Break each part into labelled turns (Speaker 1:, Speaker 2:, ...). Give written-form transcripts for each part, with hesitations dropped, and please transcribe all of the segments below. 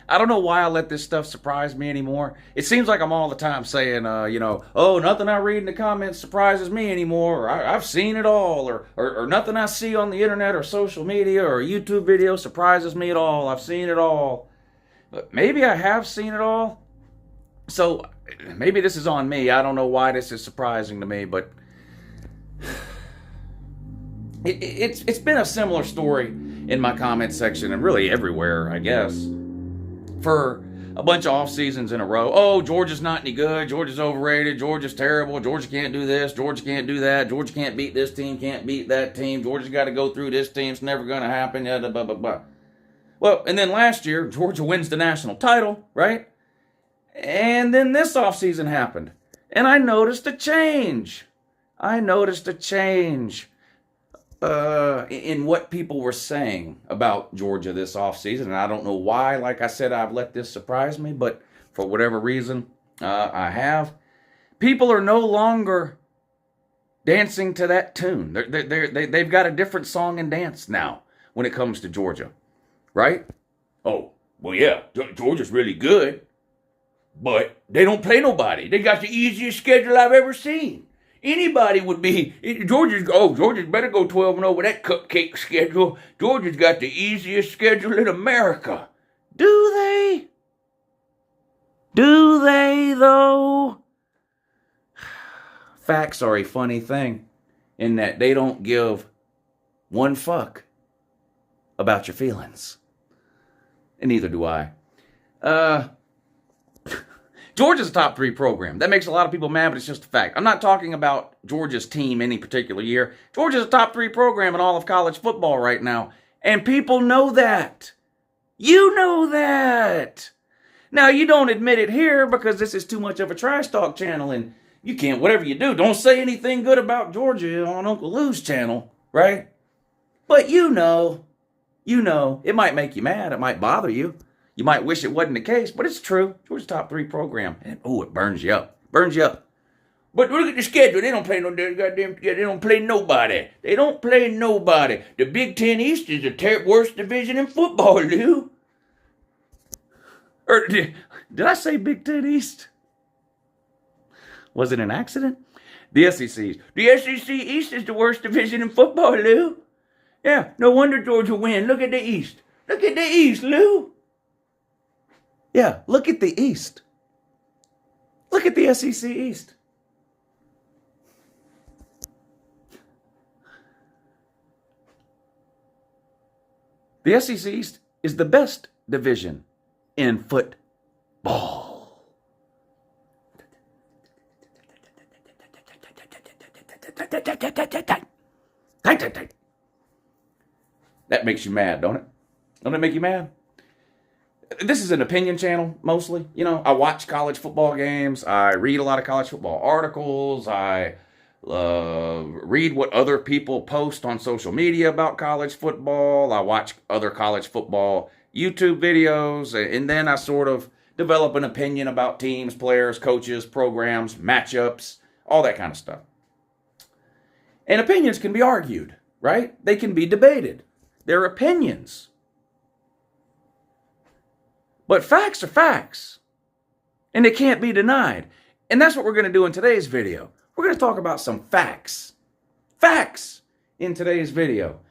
Speaker 1: I don't know why I let this stuff surprise me anymore. It seems like I'm all the time saying, oh, nothing I read in the comments surprises me anymore, or I've seen it all, or nothing I see on the internet or social media or YouTube video surprises me at all. I've seen it all. But maybe I have seen it all. So maybe this is on me. I don't know why this is surprising to me, but it's been a similar story in my comment section and really everywhere, I guess, for a bunch of off seasons in a row. Oh, Georgia's not any good. Georgia's overrated. Georgia's terrible. Georgia can't do this. Georgia can't do that. Georgia can't beat this team. Can't beat that team. Georgia's got to go through this team. It's never going to happen. Blah, blah, blah, blah. Well, and then last year, Georgia wins the national title, right? And then this offseason happened. And I noticed a change. In what people were saying about Georgia this offseason. And I don't know why. Like I said, I've let this surprise me. But for whatever reason, I have. People are no longer dancing to that tune. They've got a different song and dance now when it comes to Georgia. Right? Oh, well, yeah, Georgia's really good. But they don't play nobody. They got the easiest schedule I've ever seen. Anybody would be, Georgia's better go 12-0 with that cupcake schedule. Georgia's got the easiest schedule in America. Do they? Do they, though? Facts are a funny thing in that they don't give one fuck about your feelings. And neither do I. Georgia's a top 3 program. That makes a lot of people mad, but it's just a fact. I'm not talking about Georgia's team any particular year. Georgia's a top 3 program in all of college football right now. And people know that. You know that. Now, you don't admit it here because this is too much of a trash talk channel. And you can't, whatever you do, don't say anything good about Georgia on Uncle Lou's channel, right? But you know, it might make you mad. It might bother you. You might wish it wasn't the case, but it's true. Georgia's top 3 program. And it burns you up. Burns you up. But look at the schedule. They don't play no goddamn. They don't play nobody. They don't play nobody. The Big Ten East is the worst division in football, Lou. Or did I say Big Ten East? Was it an accident? The SEC East. The SEC East is the worst division in football, Lou. Yeah, no wonder Georgia win. Look at the East. Look at the East, Lou. Yeah, look at the East. Look at the SEC East. The SEC East is the best division in football. That makes you mad, don't it? Don't it make you mad? This is an opinion channel, mostly. You know, I watch college football games. I read a lot of college football articles. I read what other people post on social media about college football. I watch other college football YouTube videos. And then I sort of develop an opinion about teams, players, coaches, programs, matchups, all that kind of stuff. And opinions can be argued, right? They can be debated. They're opinions. But facts are facts, and they can't be denied. And that's what we're going to do in today's video. We're going to talk about some facts. Facts in today's video.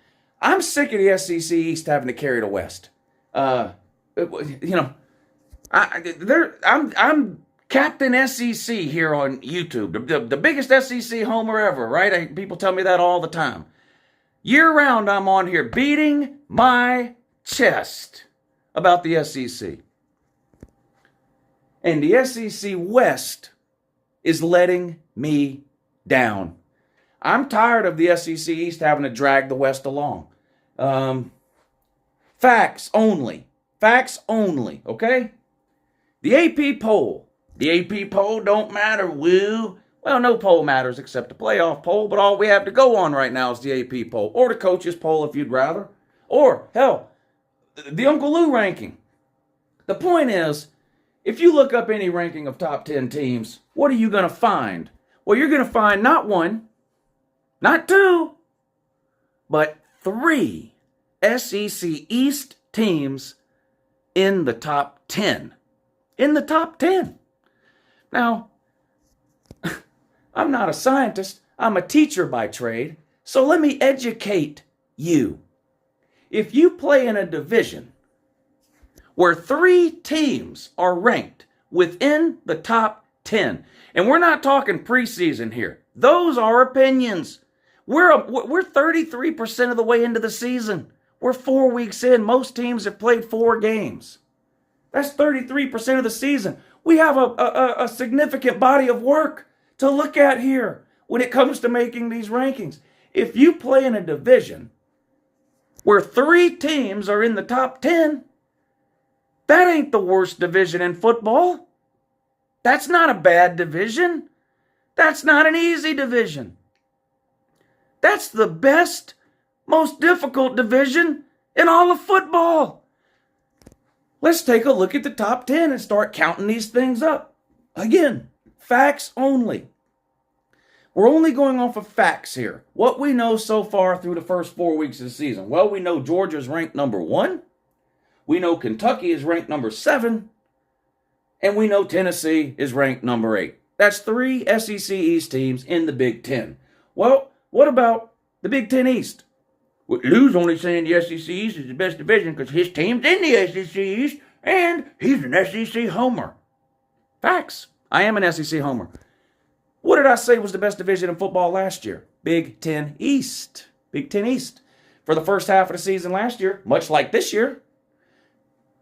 Speaker 1: I'm sick of the SEC East having to carry the West. I'm Captain SEC here on YouTube, the biggest SEC homer ever, right? People tell me that all the time. Year-round, I'm on here beating my chest about the SEC. And the SEC West is letting me down. I'm tired of the SEC East having to drag the West along. Facts only. Facts only, okay? The AP poll. The AP poll don't matter, woo. Well, no poll matters except the playoff poll, but all we have to go on right now is the AP poll. Or the coaches poll if you'd rather. Or, hell, the Uncle Lou ranking. The point is, if you look up any ranking of top 10 teams, what are you going to find? Well, you're going to find not 1, not 2, but 3 SEC East teams in the top 10. In the top 10. Now, I'm not a scientist. I'm a teacher by trade. So let me educate you. If you play in a division where 3 teams are ranked within the top 10, and we're not talking preseason here. Those are opinions. We're 33% of the way into the season. We're 4 weeks in. Most teams have played 4 games. That's 33% of the season. We have a significant body of work to look at here when it comes to making these rankings. If you play in a division where 3 teams are in the top 10, that ain't the worst division in football. That's not a bad division. That's not an easy division. That's the best, most difficult division in all of football. Let's take a look at the top 10 and start counting these things up. Again, facts only. We're only going off of facts here. What we know so far through the first 4 weeks of the season. Well, we know Georgia's ranked number 1. We know Kentucky is ranked number 7. And we know Tennessee is ranked number 8. That's 3 SEC East teams in the Big Ten. Well, what about the Big Ten East? Well, Lou's only saying the SEC East is the best division because his team's in the SEC East and he's an SEC homer. Facts. I am an SEC homer. What did I say was the best division in football last year? Big Ten East. Big Ten East. For the first half of the season last year, much like this year,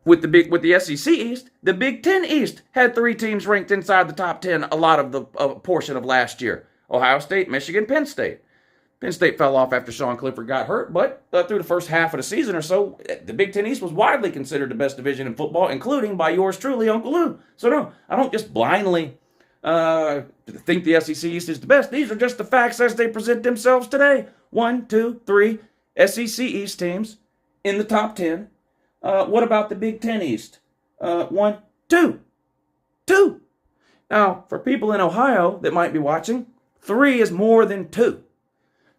Speaker 1: with the SEC East, the Big Ten East had 3 teams ranked inside the top 10 a lot of the portion of last year. Ohio State, Michigan, Penn State. Penn State fell off after Sean Clifford got hurt, but through the first half of the season or so, the Big Ten East was widely considered the best division in football, including by yours truly, Uncle Lou. So no, I don't just blindly think the SEC East is the best. These are just the facts as they present themselves today. 1, 2, 3 SEC East teams in the top 10. What about the Big Ten East? 1, 2. 2. Now, for people in Ohio that might be watching, 3 is more than 2.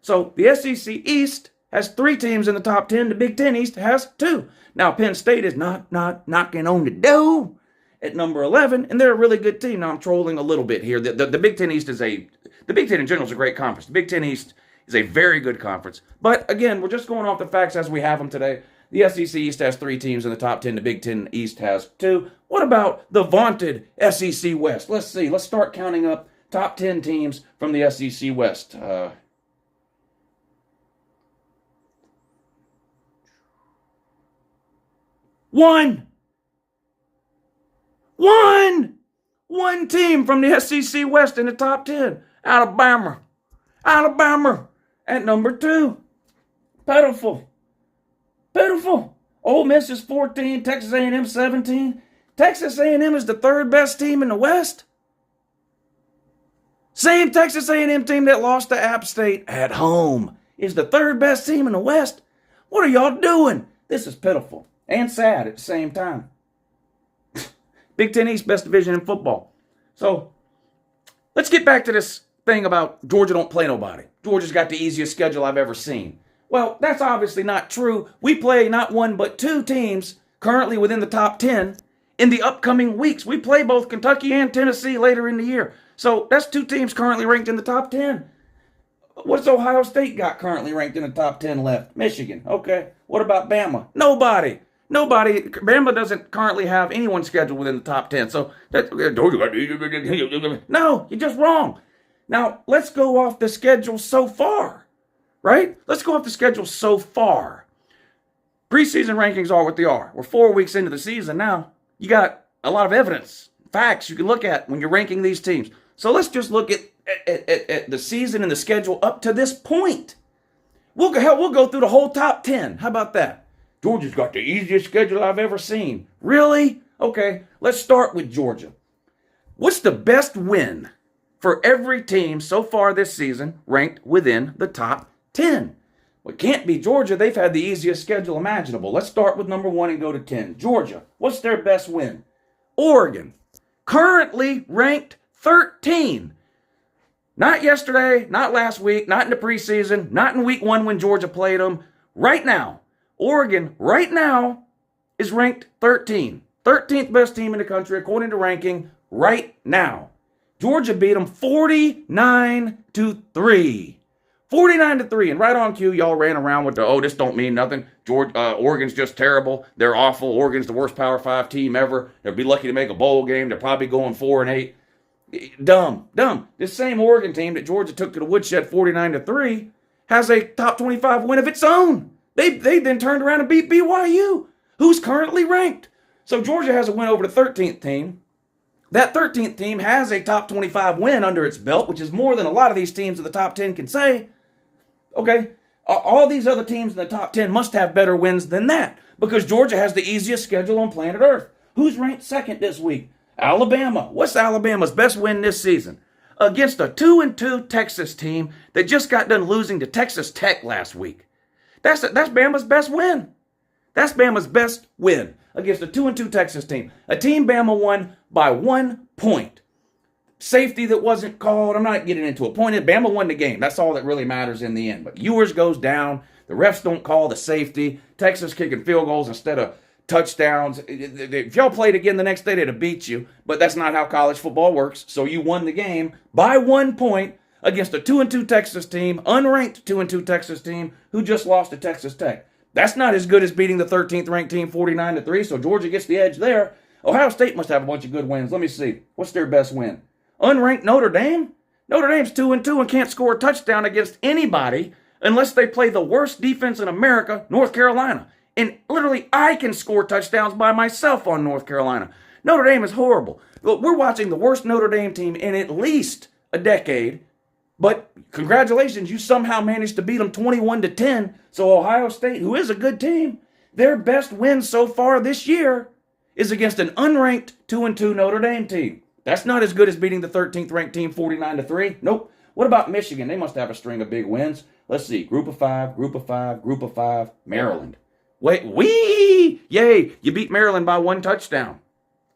Speaker 1: So the SEC East has 3 teams in the top 10. The Big Ten East has 2. Now, Penn State is not knocking on the door at number 11, and they're a really good team. Now, I'm trolling a little bit here. The Big Ten East the Big Ten in general is a great conference. The Big Ten East is a very good conference. But again, we're just going off the facts as we have them today. The SEC East has 3 teams in the top 10. The Big Ten East has 2. What about the vaunted SEC West? Let's see. Let's start counting up top 10 teams from the SEC West. One team from the SEC West in the top 10. Alabama at number 2. Pitiful. Ole Miss is 14, Texas A&M 17. Texas A&M is the 3rd best team in the West. Same Texas A&M team that lost to App State at home is the 3rd best team in the West. What are y'all doing? This is pitiful and sad at the same time. Big Ten East, best division in football. So let's get back to this thing about Georgia don't play nobody. Georgia's got the easiest schedule I've ever seen. Well, that's obviously not true. We play not 1 but 2 teams currently within the top 10 in the upcoming weeks. We play both Kentucky and Tennessee later in the year. So that's 2 teams currently ranked in the top 10. What's Ohio State got currently ranked in the top 10 left? Michigan. Okay. What about Bama? Nobody. Bama doesn't currently have anyone scheduled within the top 10. So, no, you're just wrong. Now, let's go off the schedule so far, right? Let's go off the schedule so far. Preseason rankings are what they are. We're 4 weeks into the season now. You got a lot of evidence, facts you can look at when you're ranking these teams. So let's just look at the season and the schedule up to this point. We'll go through the whole top 10. How about that? Georgia's got the easiest schedule I've ever seen. Really? Okay, let's start with Georgia. What's the best win for every team so far this season ranked within the top 10? Well, it can't be Georgia. They've had the easiest schedule imaginable. Let's start with number 1 and go to 10. Georgia, what's their best win? Oregon, currently ranked 13. Not yesterday, not last week, not in the preseason, not in week 1 when Georgia played them. Right now, Oregon right now is ranked 13th best team in the country according to ranking right now. Georgia beat them 49-3. 49-3, and right on cue, y'all ran around with this don't mean nothing. Oregon's just terrible. They're awful. Oregon's the worst Power 5 team ever. They'll be lucky to make a bowl game. They're probably going 4-8. Dumb. This same Oregon team that Georgia took to the woodshed 49-3 has a top 25 win of its own. They then turned around and beat BYU, who's currently ranked. So Georgia has a win over the 13th team. That 13th team has a top 25 win under its belt, which is more than a lot of these teams in the top 10 can say. Okay, all these other teams in the top 10 must have better wins than that because Georgia has the easiest schedule on planet Earth. Who's ranked second this week? Alabama. What's Alabama's best win this season? Against a 2-2 Texas team that just got done losing to Texas Tech last week. That's Bama's best win. That's Bama's best win against a 2-2 Texas team. A team Bama won by 1 point. Safety that wasn't called. I'm not getting into a point. Bama won the game. That's all that really matters in the end. But Ewers goes down. The refs don't call the safety. Texas kicking field goals instead of touchdowns. If y'all played again the next day, they'd have beat you. But that's not how college football works. So you won the game by 1 point against a 2-2 Texas team, unranked 2-2 Texas team who just lost to Texas Tech. That's not as good as beating the 13th ranked team 49-3. So Georgia gets the edge there. Ohio State must have a bunch of good wins. Let me see. What's their best win? Unranked Notre Dame? Notre Dame's 2-2 and can't score a touchdown against anybody unless they play the worst defense in America, North Carolina. And literally, I can score touchdowns by myself on North Carolina. Notre Dame is horrible. Look, we're watching the worst Notre Dame team in at least a decade. But congratulations, you somehow managed to beat them 21-10. So Ohio State, who is a good team, their best win so far this year is against an unranked 2-2 Notre Dame team. That's not as good as beating the 13th ranked team 49-3. Nope. What about Michigan? They must have a string of big wins. Let's see. Group of five, Maryland. Yay! You beat Maryland by 1 touchdown.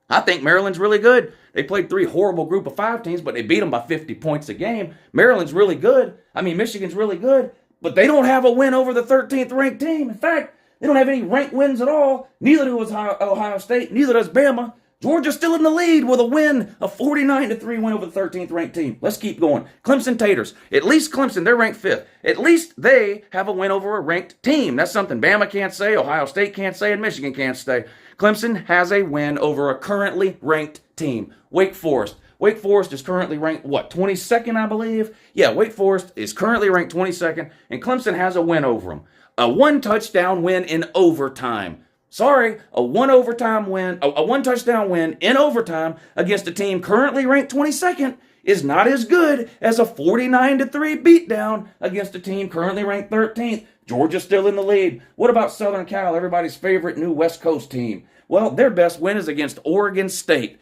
Speaker 1: I think Maryland's really good. They played 3 horrible group of 5 teams, but they beat them by 50 points a game. Maryland's really good. Michigan's really good, but they don't have a win over the 13th ranked team. In fact, they don't have any ranked wins at all. Neither does Ohio State. Neither does Bama. Georgia's still in the lead with a win, a 49-3 win over the 13th ranked team. Let's keep going. Clemson Taters. At least Clemson, they're ranked 5th. At least they have a win over a ranked team. That's something Bama can't say, Ohio State can't say, and Michigan can't say. Clemson has a win over a currently ranked team. Wake Forest. Wake Forest is currently ranked, 22nd, I believe? Yeah, Wake Forest is currently ranked 22nd, and Clemson has a win over them. A 1-touchdown win in overtime. Sorry, a 1-touchdown win in overtime against a team currently ranked 22nd is not as good as a 49-3 beatdown against a team currently ranked 13th. Georgia's still in the lead. What about Southern Cal, everybody's favorite new West Coast team? Well, their best win is against Oregon State.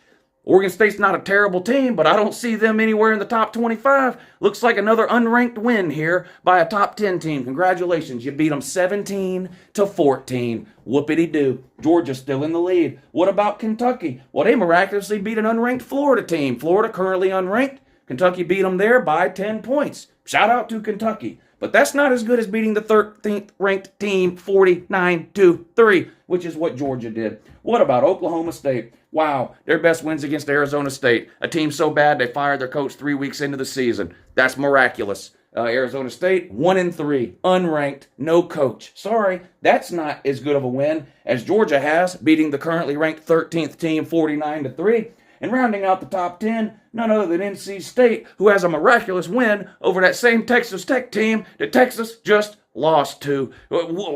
Speaker 1: Oregon State's not a terrible team, but I don't see them anywhere in the top 25. Looks like another unranked win here by a top 10 team. Congratulations, you beat them 17-14. Whoopity-doo. Georgia's still in the lead. What about Kentucky? Well, they miraculously beat an unranked Florida team. Florida currently unranked. Kentucky beat them there by 10 points. Shout out to Kentucky. But that's not as good as beating the 13th ranked team 49-3, which is what Georgia did. What about Oklahoma State? Wow, their best wins against Arizona State. A team so bad they fired their coach 3 weeks into the season. That's miraculous. Arizona State, 1-3, unranked, no coach. Sorry, that's not as good of a win as Georgia has, beating the currently ranked 13th team 49-3. And rounding out the top 10, none other than NC State, who has a miraculous win over that same Texas Tech team that Texas just lost to.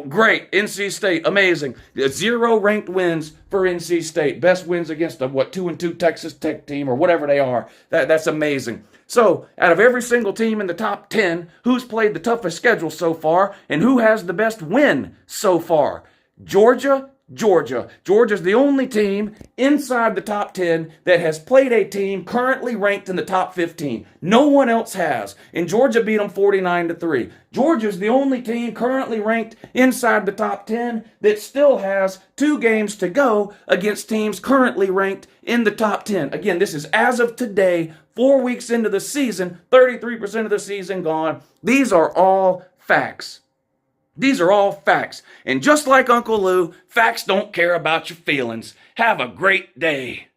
Speaker 1: Great, NC State, amazing. 0 ranked wins for NC State. Best wins against a 2-2 Texas Tech team or whatever they are. That's amazing. So, out of every single team in the top 10, who's played the toughest schedule so far and who has the best win so far? Georgia. Georgia's the only team inside the top 10 that has played a team currently ranked in the top 15. No one else has. And Georgia beat them 49-3. Georgia's the only team currently ranked inside the top 10 that still has 2 games to go against teams currently ranked in the top 10. Again, this is as of today, 4 weeks into the season, 33% of the season gone. These are all facts. These are all facts. And just like Uncle Lou, facts don't care about your feelings. Have a great day.